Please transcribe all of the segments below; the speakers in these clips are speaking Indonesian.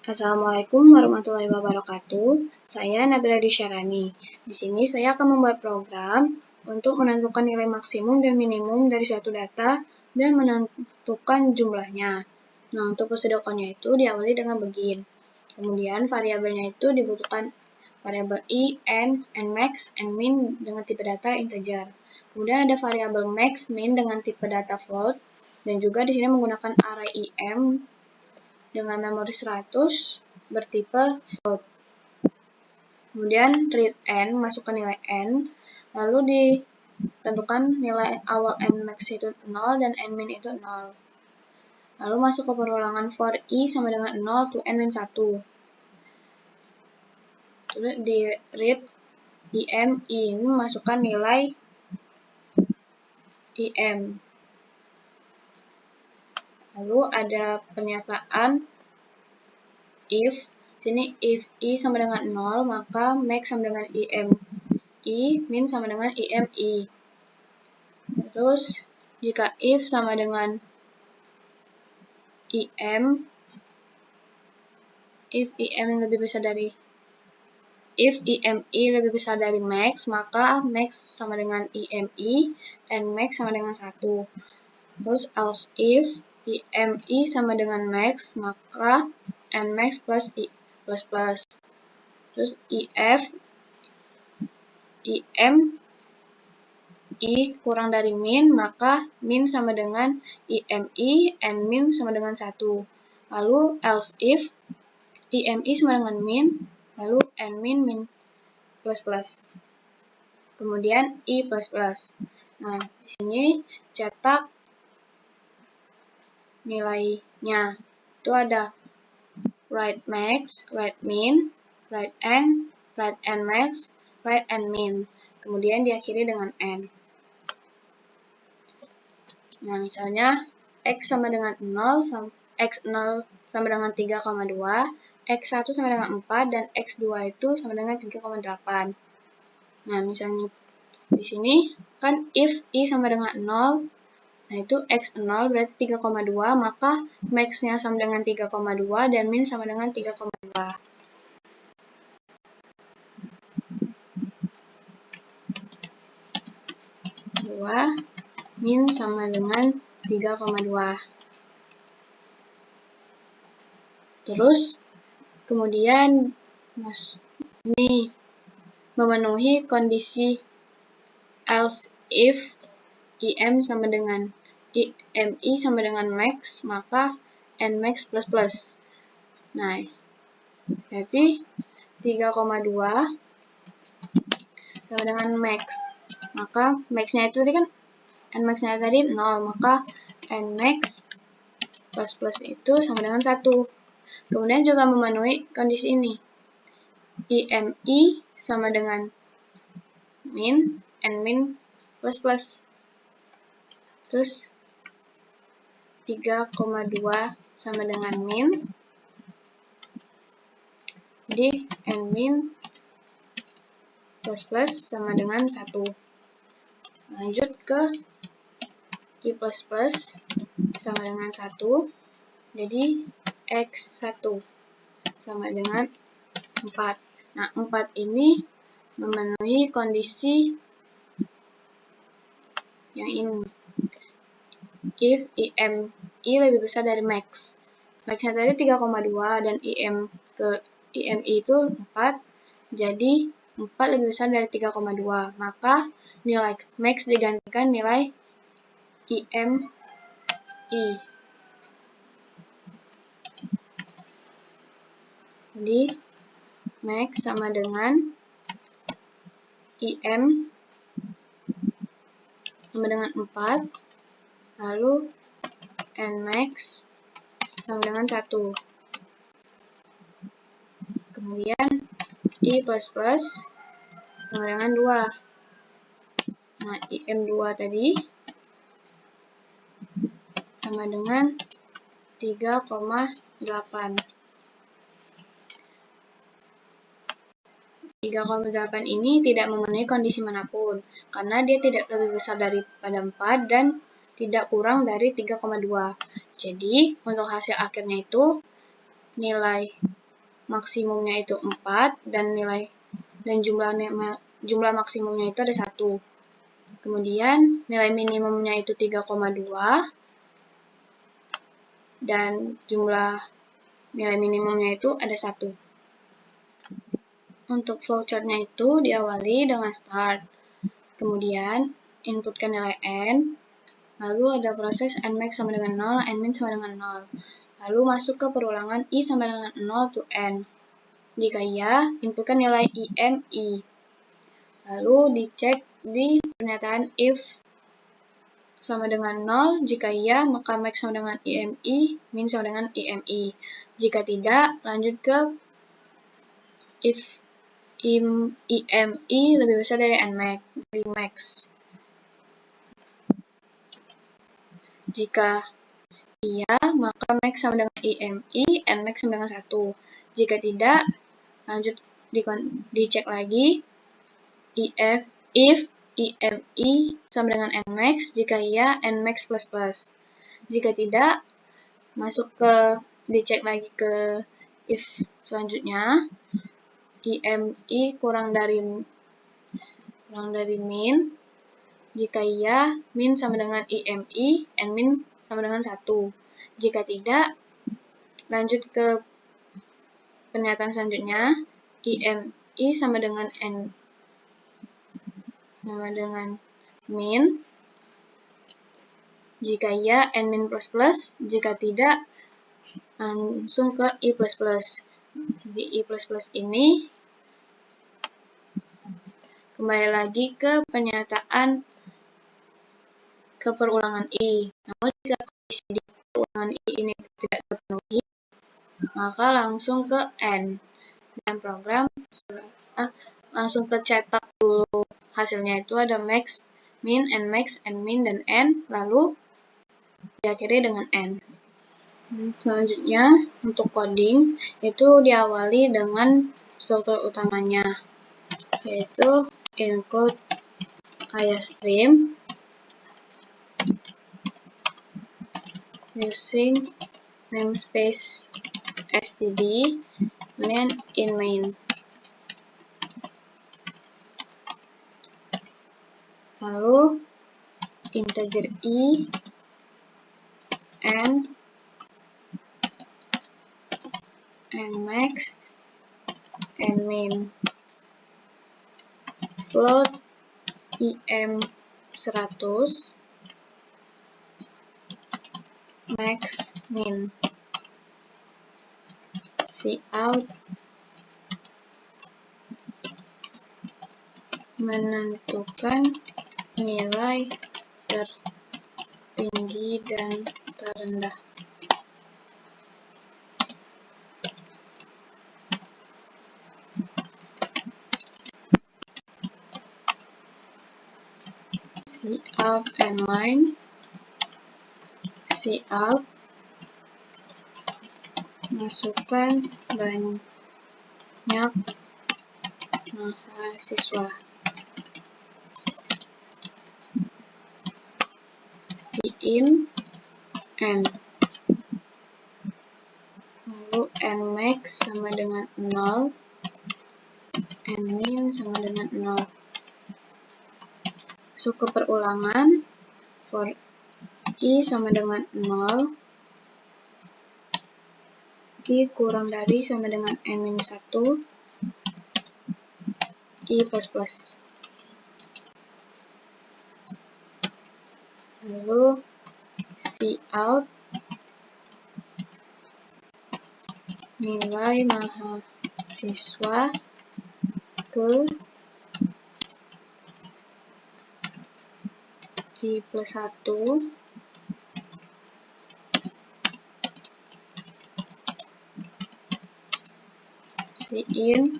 Assalamualaikum warahmatullahi wabarakatuh. Saya Nabila Disyarani. Di sini saya akan membuat program untuk menentukan nilai maksimum dan minimum dari suatu data dan menentukan jumlahnya. Nah, untuk prosedurnya itu diawali dengan begin. Kemudian variabelnya itu dibutuhkan variabel i, n max, n min dengan tipe data integer. Kemudian ada variabel max, min dengan tipe data float, dan juga di sini menggunakan array im dengan memori 100 bertipe float. Kemudian read n, masukkan nilai n, lalu ditentukan nilai awal n max itu 0 dan n min itu 0. Lalu masuk ke perulangan for i sama dengan 0 to n min 1. Terus di read im in, masukkan nilai im. Lalu ada pernyataan if, sini if i sama dengan 0, maka max sama dengan im i, min sama dengan im i. Terus jika if sama dengan im, if im lebih besar dari max, maka max sama dengan im i dan max sama dengan 1. Terus else if im i sama dengan max, maka n max plus i plus plus. Terus if im i kurang dari min, maka min sama dengan im i, n min sama dengan 1. Lalu else if im i sama dengan min, lalu n min min plus plus. Kemudian i plus plus. Nah, di sini cetak nilainya. Itu ada write max, write min, write n max, write n min. Kemudian diakhiri dengan n. Nah, misalnya x sama dengan 0, x0 sama dengan 3,2, x1 sama dengan 4, dan x2 itu sama dengan 3,8. Nah, misalnya di sini kan if i sama dengan 0, nah itu x0 berarti 3,2, maka max-nya sama dengan 3,2 dan min sama dengan 3,2. Min sama dengan 3,2. Terus kemudian ini memenuhi kondisi else if im sama dengan mi sama dengan max, maka n max plus plus. Nah, berarti 3,2 sama dengan max. Maka max-nya itu tadi kan n max-nya tadi 0, maka n max plus plus itu sama dengan 1. Kemudian juga memenuhi kondisi ini. IMI sama dengan min, n min plus plus. Terus 3,2 sama dengan min. Jadi n min plus plus sama dengan 1. Lanjut ke i plus plus sama dengan 1. Jadi x1 sama dengan 4. Nah, 4 ini memenuhi kondisi yang ini. If i lebih besar dari max. Max-nya tadi 3,2 dan IMI itu 4. Jadi 4 lebih besar dari 3,2. Maka nilai max digantikan nilai IMI. Jadi max sama dengan IM sama dengan 4, lalu n max sama dengan 1. Kemudian i plus plus sama dengan 2. Nah, im2 tadi sama dengan 3,8. 3,8 ini tidak memenuhi kondisi manapun, karena dia tidak lebih besar daripada 4 dan tidak kurang dari 3,2. Jadi, untuk hasil akhirnya itu nilai maksimumnya itu 4 dan jumlah maksimumnya itu ada 1. Kemudian nilai minimumnya itu 3,2 dan nilai minimumnya itu ada 1. Untuk flowchartnya itu diawali dengan start. Kemudian inputkan nilai n, lalu ada proses nmax sama dengan 0, nmin sama dengan 0. Lalu masuk ke perulangan i sama dengan 0 to n. Jika iya, inputkan nilai IMI. Lalu dicek di pernyataan if sama dengan 0. Jika iya, maka max sama dengan IMI, min sama dengan IMI. Jika tidak, lanjut ke if IMI lebih besar dari max. Jika iya, maka max sama dengan IMI, nmax sama dengan 1. Jika tidak, lanjut dicek lagi if IMI sama dengan nmax. Jika iya, nmax plus plus. Jika tidak, dicek lagi ke if selanjutnya, IMI kurang dari min. Jika iya, min sama dengan IMI, nmin sama dengan 1. Jika tidak, lanjut ke pernyataan selanjutnya, IMI sama dengan min. Jika iya, nmin plus plus. Jika tidak, langsung ke i plus plus. Di i plus plus ini kembali lagi ke pernyataan perulangan i. Namun jika kondisi di perulangan i ini tidak terpenuhi, maka langsung ke n. Dan program langsung cetak dulu hasilnya, itu ada max, min, nmax, nmin, dan n, lalu diakhiri dengan n. Selanjutnya, untuk coding, itu diawali dengan struktur utamanya, yaitu include IAStream using namespace std, kemudian in main. Lalu integer i, n, nmax, nmin, float im 100, max, min, cout, menentukan nilai tertinggi dan terendah. Cout and line, cout, masukkan banyak mahasiswa. In n, lalu nmax sama dengan 0, nmin sama dengan 0. Masuk ke perulangan, for i sama dengan 0, i kurang dari sama dengan nmin 1, i plus plus. Lalu cout nilai mahasiswa ke i plus 1 in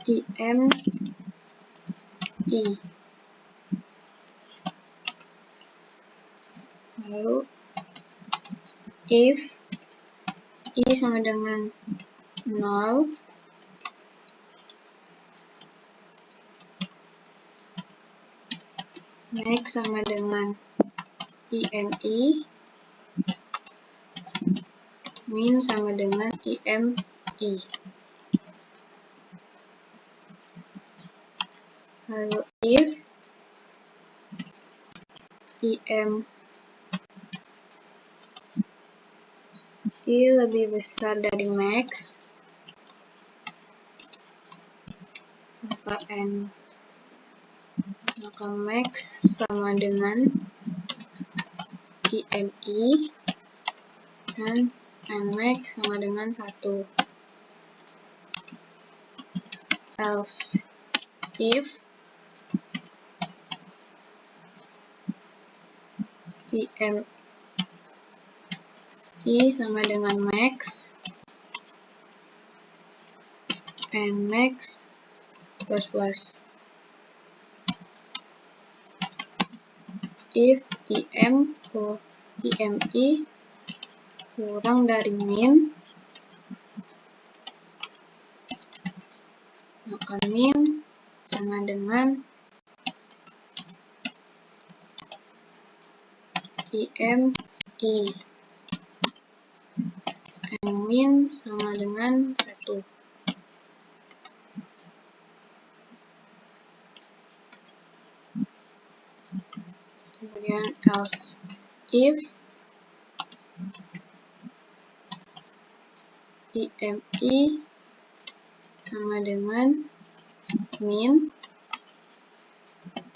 IMI. Lalu if i sama dengan 0, max sama dengan IMI, min sama dengan IMI. Lalu if IMI lebih besar dari max, maka max sama dengan IMI dan nmax sama dengan 1. Else if IMI sama dengan max, nmax plus. If IMI kurang dari min, maka min sama dengan IMI and min sama dengan 1. Kemudian else if IMI sama dengan min,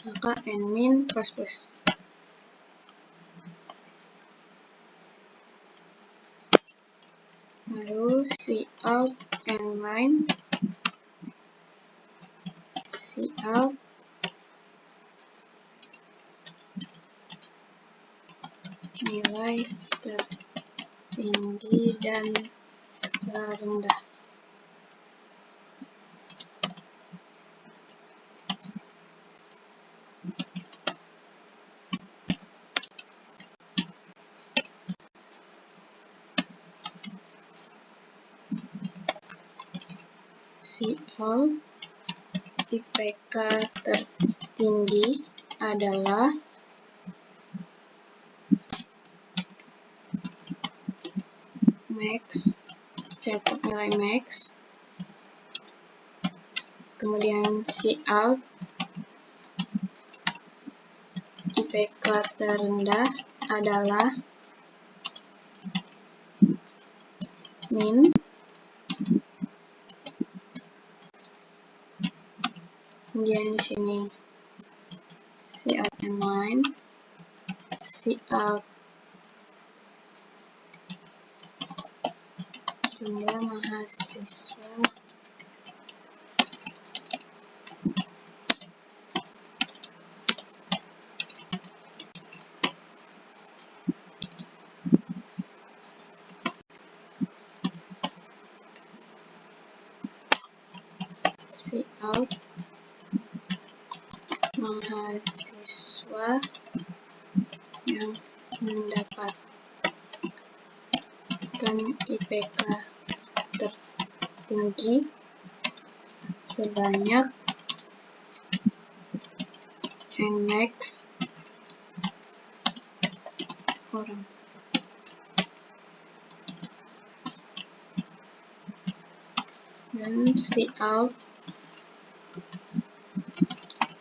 maka nmin plus. Lalu cout and line, cout nilai tertinggi dan terendah. Cout IPK tertinggi adalah max, cetak nilai max. Kemudian cout IPK terendah adalah min. Kemudian di sini cout and line, cout jumlah mahasiswa cout mahasiswa yang mendapatkan IPK tertinggi sebanyak nmax orang. Dan cout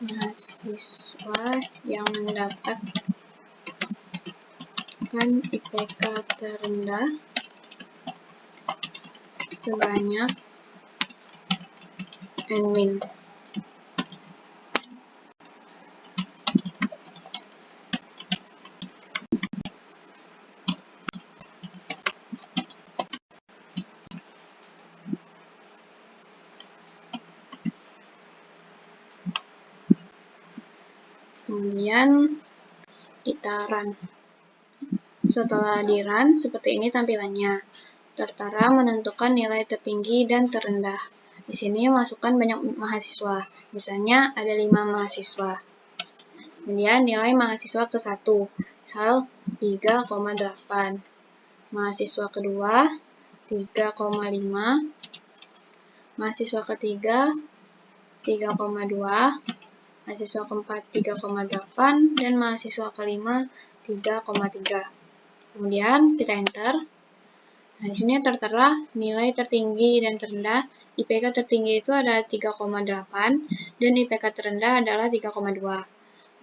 mahasiswa yang mendapatkan IPK terendah sebanyak nmin. Kemudian kita run. Setelah di run, seperti ini tampilannya. Tertera menentukan nilai tertinggi dan terendah. Di sini masukkan banyak mahasiswa. Misalnya ada 5 mahasiswa. Kemudian nilai mahasiswa ke-1, misal 3,8. Mahasiswa kedua 3,5. Mahasiswa ketiga 3,2. Mahasiswa keempat 3,8 dan mahasiswa kelima 3,3. Kemudian kita enter. Nah, di sini tertera nilai tertinggi dan terendah. IPK tertinggi itu adalah 3,8 dan IPK terendah adalah 3,2.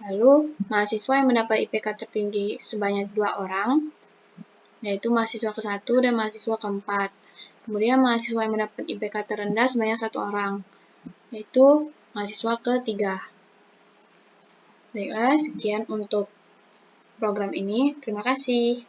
Lalu, mahasiswa yang mendapat IPK tertinggi sebanyak 2 orang, yaitu mahasiswa ke-1 dan mahasiswa ke-4. Kemudian mahasiswa yang mendapat IPK terendah sebanyak 1 orang, yaitu mahasiswa ke-3. Baiklah, sekian untuk program ini. Terima kasih.